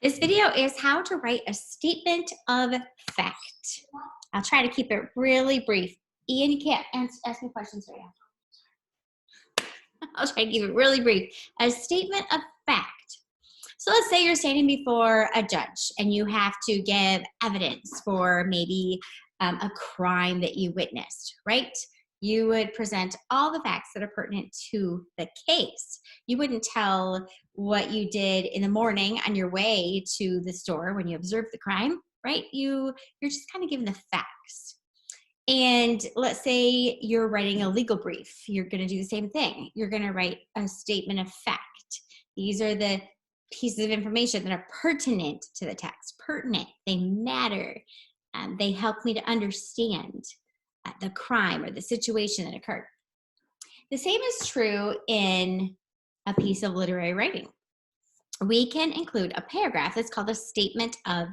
This video is how to write a statement of fact. I'll try to keep it really brief. Ian, you can't ask me questions right now. I'll try to keep it really brief. A statement of fact. So let's say you're standing before a judge and you have to give evidence for maybe a crime that you witnessed, right? You would present all the facts that are pertinent to the case. You wouldn't tell what you did in the morning on your way to the store when you observed the crime, right? You're just kind of giving the facts. And let's say you're writing a legal brief. You're going to do the same thing. You're going to write a statement of fact. These are the pieces of information that are pertinent to the text. Pertinent, they matter. They help me to understand the crime or the situation that occurred. The same is true in a piece of literary writing. We can include a paragraph that's called a statement of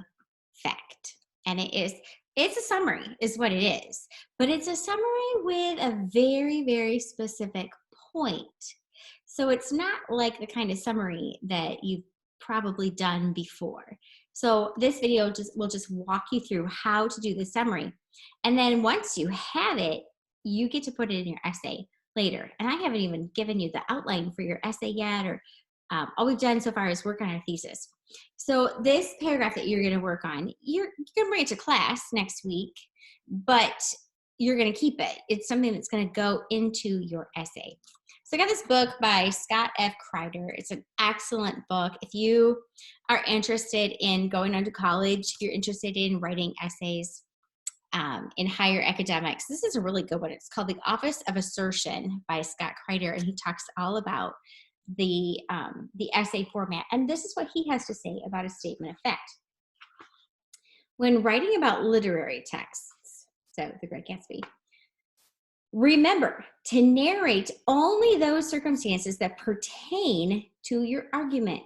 fact. And it's a summary is what it is. But it's a summary with a very, very specific point. So it's not like the kind of summary that you've probably done before. So this video will just walk you through how to do the summary. And then once you have it, you get to put it in your essay later. And I haven't even given you the outline for your essay yet, or all we've done so far is work on our thesis. So this paragraph that you're going to work on, you're going to bring it to class next week, but you're going to keep it. It's something that's going to go into your essay. So I got this book by Scott F. Kreider. It's an excellent book. If you are interested in going on to college, if you're interested in writing essays in higher academics, this is a really good one. It's called The Office of Assertion by Scott Kreider, and he talks all about the essay format. And this is what he has to say about a statement of fact. When writing about literary texts, so The Great Gatsby, remember to narrate only those circumstances that pertain to your argument.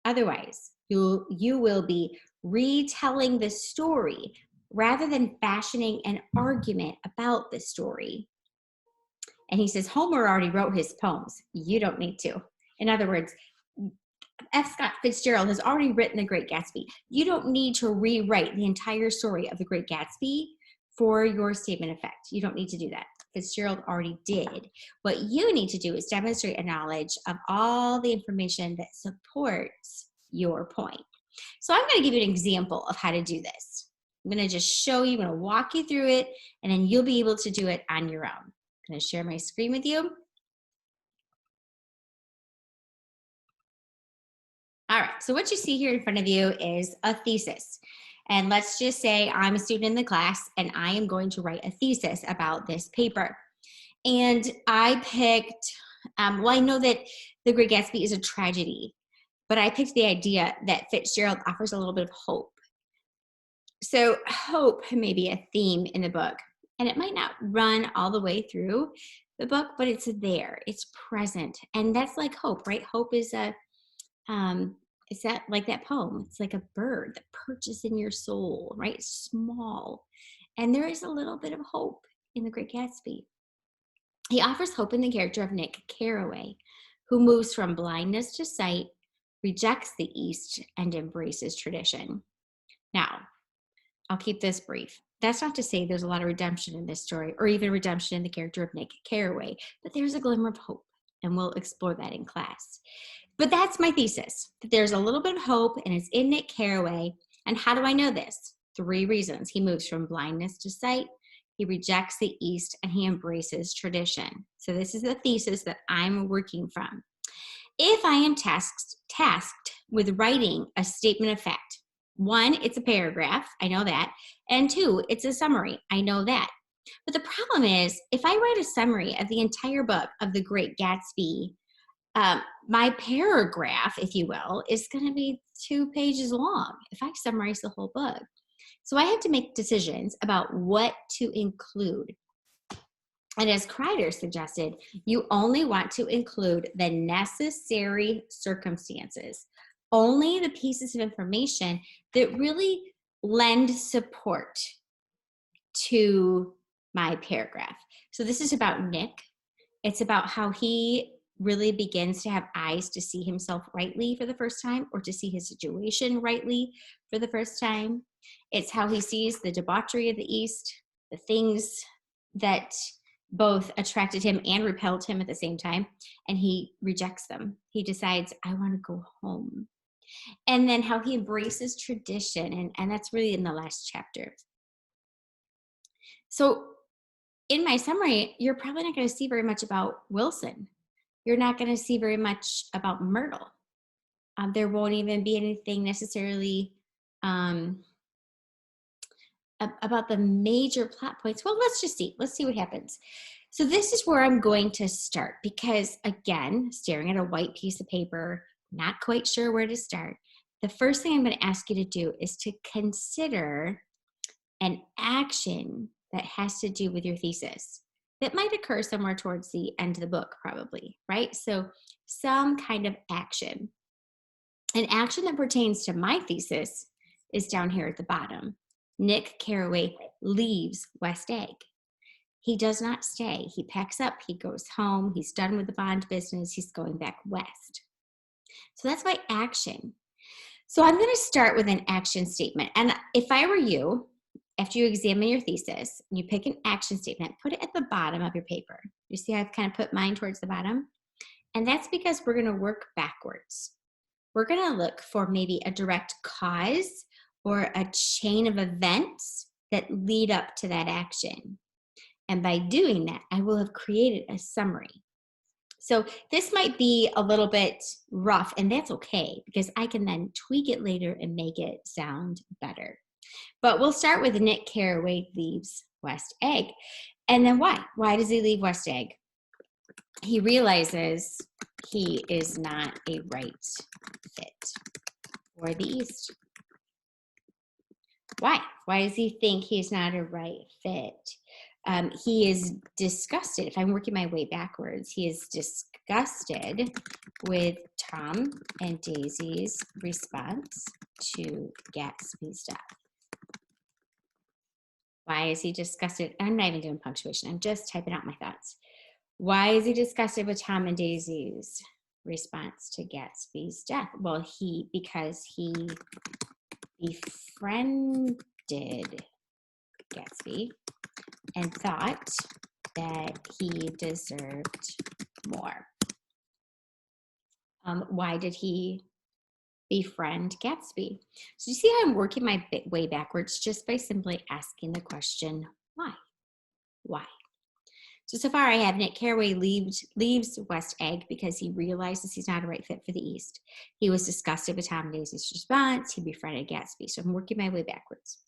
Otherwise, you will be retelling the story rather than fashioning an argument about the story. And he says, Homer already wrote his poems. You don't need to. In other words, F. Scott Fitzgerald has already written The Great Gatsby. You don't need to rewrite the entire story of The Great Gatsby for your statement of fact. You don't need to do that. Fitzgerald already did. What you need to do is demonstrate a knowledge of all the information that supports your point. So I'm going to give you an example of how to do this. I'm going to just show you, I'm going to walk you through it, and then you'll be able to do it on your own. I'm going to share my screen with you. All right, so what you see here in front of you is a thesis. And let's just say I'm a student in the class and I am going to write a thesis about this paper. And I picked, well, I know that The Great Gatsby is a tragedy, but I picked the idea that Fitzgerald offers a little bit of hope. So hope may be a theme in the book, and it might not run all the way through the book, but it's there, it's present. And that's like hope, right? Hope is it's that like that poem. It's like a bird that perches in your soul, right? It's small. And there is a little bit of hope in The Great Gatsby. He offers hope in the character of Nick Carraway, who moves from blindness to sight, rejects the East, and embraces tradition. Now, I'll keep this brief. That's not to say there's a lot of redemption in this story, or even redemption in the character of Nick Carraway, but there's a glimmer of hope, and we'll explore that in class. But that's my thesis, that there's a little bit of hope, and it's in Nick Carraway. And how do I know this? 3 reasons. He moves from blindness to sight, he rejects the East, and he embraces tradition. So this is the thesis that I'm working from. If I am tasked with writing a statement of fact, 1, it's a paragraph, I know that, and 2, it's a summary, I know that. But the problem is, if I write a summary of the entire book of The Great Gatsby, my paragraph, if you will, is going to be 2 pages long if I summarize the whole book. So I have to make decisions about what to include. And as Kreider suggested, you only want to include the necessary circumstances, only the pieces of information that really lend support to my paragraph. So this is about Nick. It's about how he really begins to have eyes to see himself rightly for the first time, or to see his situation rightly for the first time. It's how he sees the debauchery of the East, the things that both attracted him and repelled him at the same time, and he rejects them. He decides, I want to go home. And then how he embraces tradition, and that's really in the last chapter. So in my summary, you're probably not going to see very much about Wilson. You're not going to see very much about Myrtle. There won't even be anything necessarily about the major plot points. Well, let's just see. Let's see what happens. So this is where I'm going to start, because again, staring at a white piece of paper, not quite sure where to start. The first thing I'm going to ask you to do is to consider an action that has to do with your thesis that might occur somewhere towards the end of the book, probably, right? So some kind of action. An action that pertains to my thesis is down here at the bottom. Nick Carraway leaves West Egg. He does not stay. He packs up, he goes home, he's done with the bond business, he's going back west. So that's my action. So I'm going to start with an action statement. And if I were you, after you examine your thesis, you pick an action statement, put it at the bottom of your paper. You see how I've kind of put mine towards the bottom? And that's because we're going to work backwards. We're going to look for maybe a direct cause or a chain of events that lead up to that action. And by doing that, I will have created a summary. So this might be a little bit rough, and that's okay, because I can then tweak it later and make it sound better. But we'll start with Nick Carraway leaves West Egg. And then why? Why does he leave West Egg? He realizes he is not a right fit for the East. Why? Why does he think he's not a right fit? He is disgusted. If I'm working my way backwards, he is disgusted with Tom and Daisy's response to Gatsby's death. Why is he disgusted? I'm not even doing punctuation. I'm just typing out my thoughts. Why is he disgusted with Tom and Daisy's response to Gatsby's death? Well, because he befriended Gatsby and thought that he deserved more. Why did he befriend Gatsby? So you see how I'm working my way backwards just by simply asking the question, why? Why? So far I have Nick Carraway leaves West Egg because he realizes he's not a right fit for the East. He was disgusted with Tom and Daisy's response. He befriended Gatsby. So I'm working my way backwards.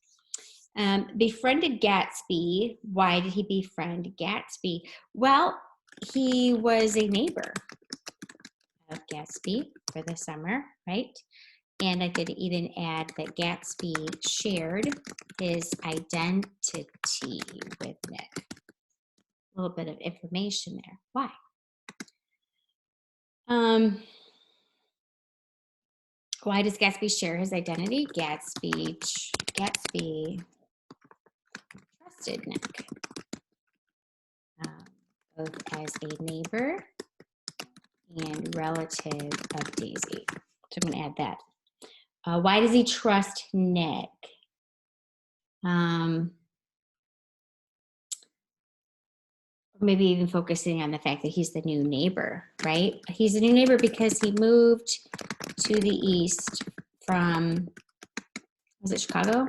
Befriended Gatsby. Why did he befriend Gatsby? Well, he was a neighbor of Gatsby for the summer, right? And I could even add that Gatsby shared his identity with Nick. A little bit of information there. Why? Why does Gatsby share his identity? Gatsby trusted Nick, both as a neighbor and relative of Daisy. So I'm going to add that. Why does he trust Nick? Maybe even focusing on the fact that he's the new neighbor, right? He's a new neighbor because he moved to the East from, was it Chicago?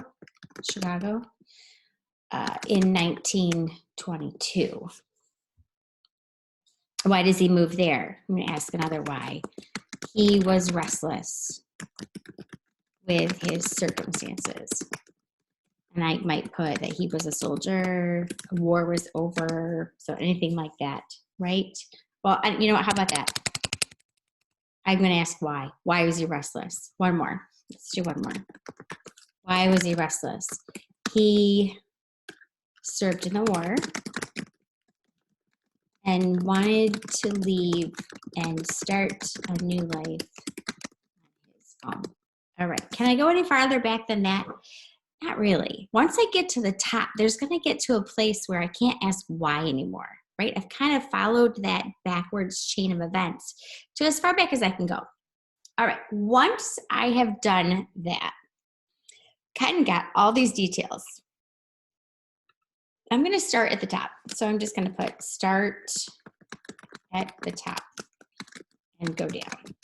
In 1922. Why does he move there? I'm going to ask another why. He was restless with his circumstances. And I might put that he was a soldier, war was over, so anything like that, right? Well, you know what, how about that? I'm going to ask why. Why was he restless? One more. Let's do one more. Why was he restless? He served in the war and wanted to leave and start a new life on his own. All right, can I go any farther back than that? Not really. Once I get to the top, there's going to get to a place where I can't ask why anymore, right? I've kind of followed that backwards chain of events to as far back as I can go. All right, once I have done that, kind of got all these details, I'm going to start at the top. So I'm just going to put start at the top and go down.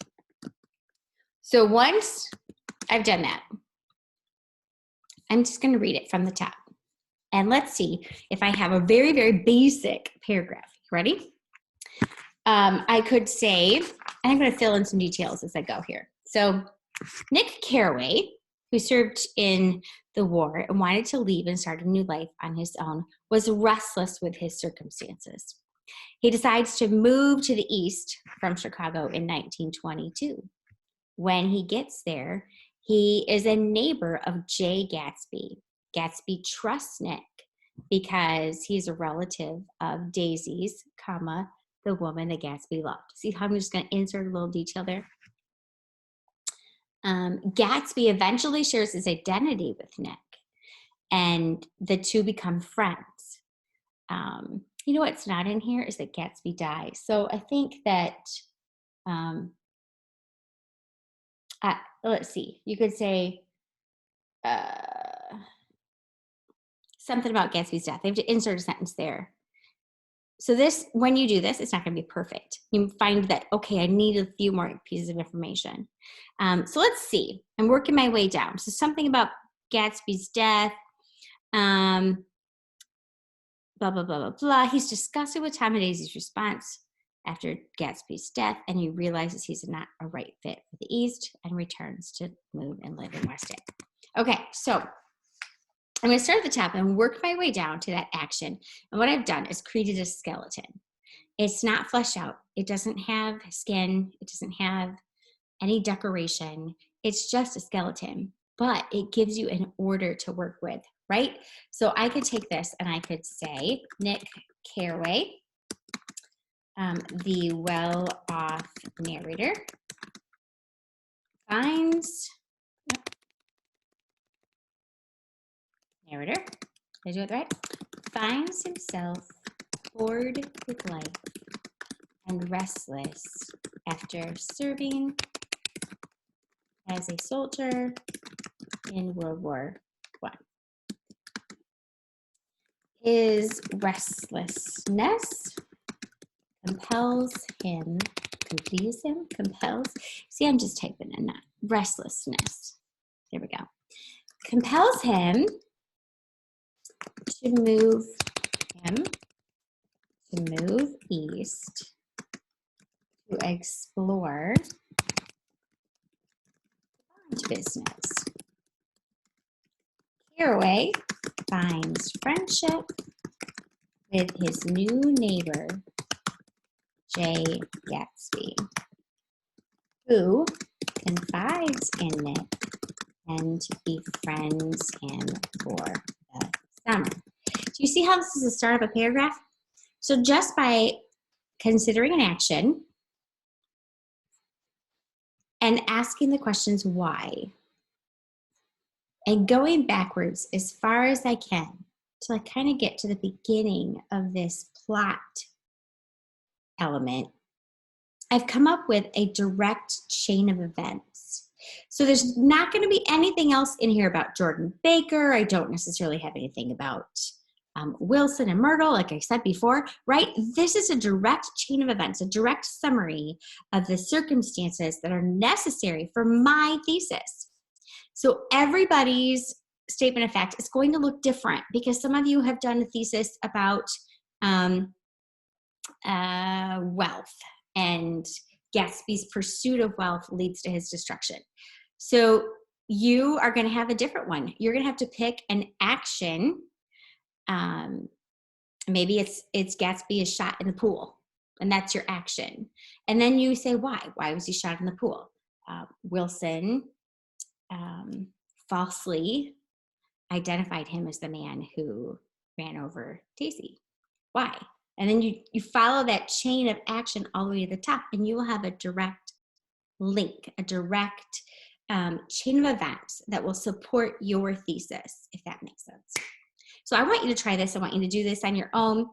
So once I've done that, I'm just going to read it from the top. And let's see if I have a very, very basic paragraph. Ready? I could say, and I'm going to fill in some details as I go here. So Nick Carraway, who served in the war and wanted to leave and start a new life on his own, was restless with his circumstances. He decides to move to the east from Chicago in 1922. When he gets there, he is a neighbor of J. Gatsby. Gatsby trusts Nick because he's a relative of Daisy's, the woman that Gatsby loved. See how I'm just going to insert a little detail there? Gatsby eventually shares his identity with Nick, and the two become friends. You know what's not in here is that Gatsby dies. So I think that, let's see, you could say something about Gatsby's death. They have to insert a sentence there. So this, when you do this, it's not going to be perfect. You find that, okay, I need a few more pieces of information. So let's see. I'm working my way down. So something about Gatsby's death. Blah, blah, blah, blah, blah. He's disgusted with Tom and Daisy's response after Gatsby's death, and he realizes he's not a right fit for the East and returns to move and live in West End. Okay, so I'm going to start at the top and work my way down to that action. And what I've done is created a skeleton. It's not fleshed out. It doesn't have skin. It doesn't have any decoration. It's just a skeleton, but it gives you an order to work with, right? So I could take this and I could say, Nick Carraway, the well-off narrator, finds, narrator, did I do it right? Finds himself bored with life and restless after serving as a soldier in World War I. His restlessness compels him, compels. See, I'm just typing in that. Restlessness. There we go. Compels him to move east to explore business. Carraway finds friendship with his new neighbor, J. Gatsby, who confides in Nick and befriends him for the summer. Do you see how this is the start of a paragraph? So just by considering an action and asking the questions why, and going backwards as far as I can till I kind of get to the beginning of this plot element, I've come up with a direct chain of events. So there's not going to be anything else in here about Jordan Baker. I don't necessarily have anything about Wilson and Myrtle, like I said before, right? This is a direct chain of events, a direct summary of the circumstances that are necessary for my thesis. So everybody's statement of fact is going to look different because some of you have done a thesis about wealth, and Gatsby's pursuit of wealth leads to his destruction. So you are going to have a different one. You're going to have to pick an action. Maybe it's Gatsby is shot in the pool, and that's your action. And then you say why. Why was he shot in the pool? Wilson falsely identified him as the man who ran over Daisy. Why? And then you follow that chain of action all the way to the top, and you will have a direct link, a direct chain of events that will support your thesis, if that makes sense. So I want you to try this. I want you to do this on your own.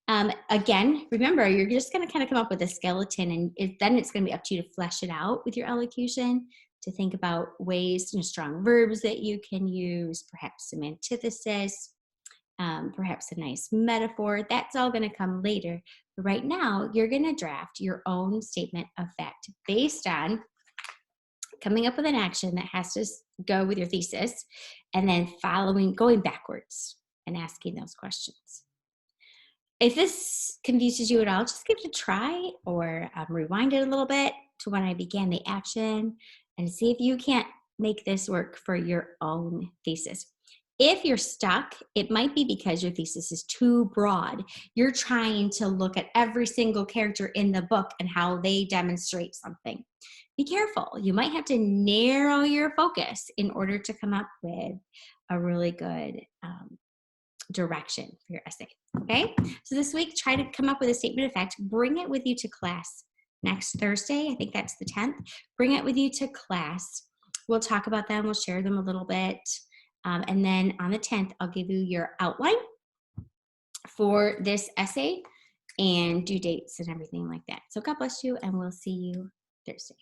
Again, remember, you're just going to kind of come up with a skeleton, and then it's going to be up to you to flesh it out with your elocution, to think about ways, strong verbs that you can use, perhaps some antithesis, perhaps a nice metaphor. That's all going to come later. But right now, you're going to draft your own statement of fact based on coming up with an action that has to go with your thesis, and then going backwards and asking those questions. If this confuses you at all, just give it a try, or rewind it a little bit to when I began the action and see if you can't make this work for your own thesis. If you're stuck, it might be because your thesis is too broad. You're trying to look at every single character in the book and how they demonstrate something. Be careful. You might have to narrow your focus in order to come up with a really good direction for your essay. Okay, so this week, try to come up with a statement of fact. Bring it with you to class next Thursday. I think that's the 10th. Bring it with you to class. We'll talk about them. We'll share them a little bit. And then on the 10th, I'll give you your outline for this essay and due dates and everything like that. So God bless you, and we'll see you Thursday.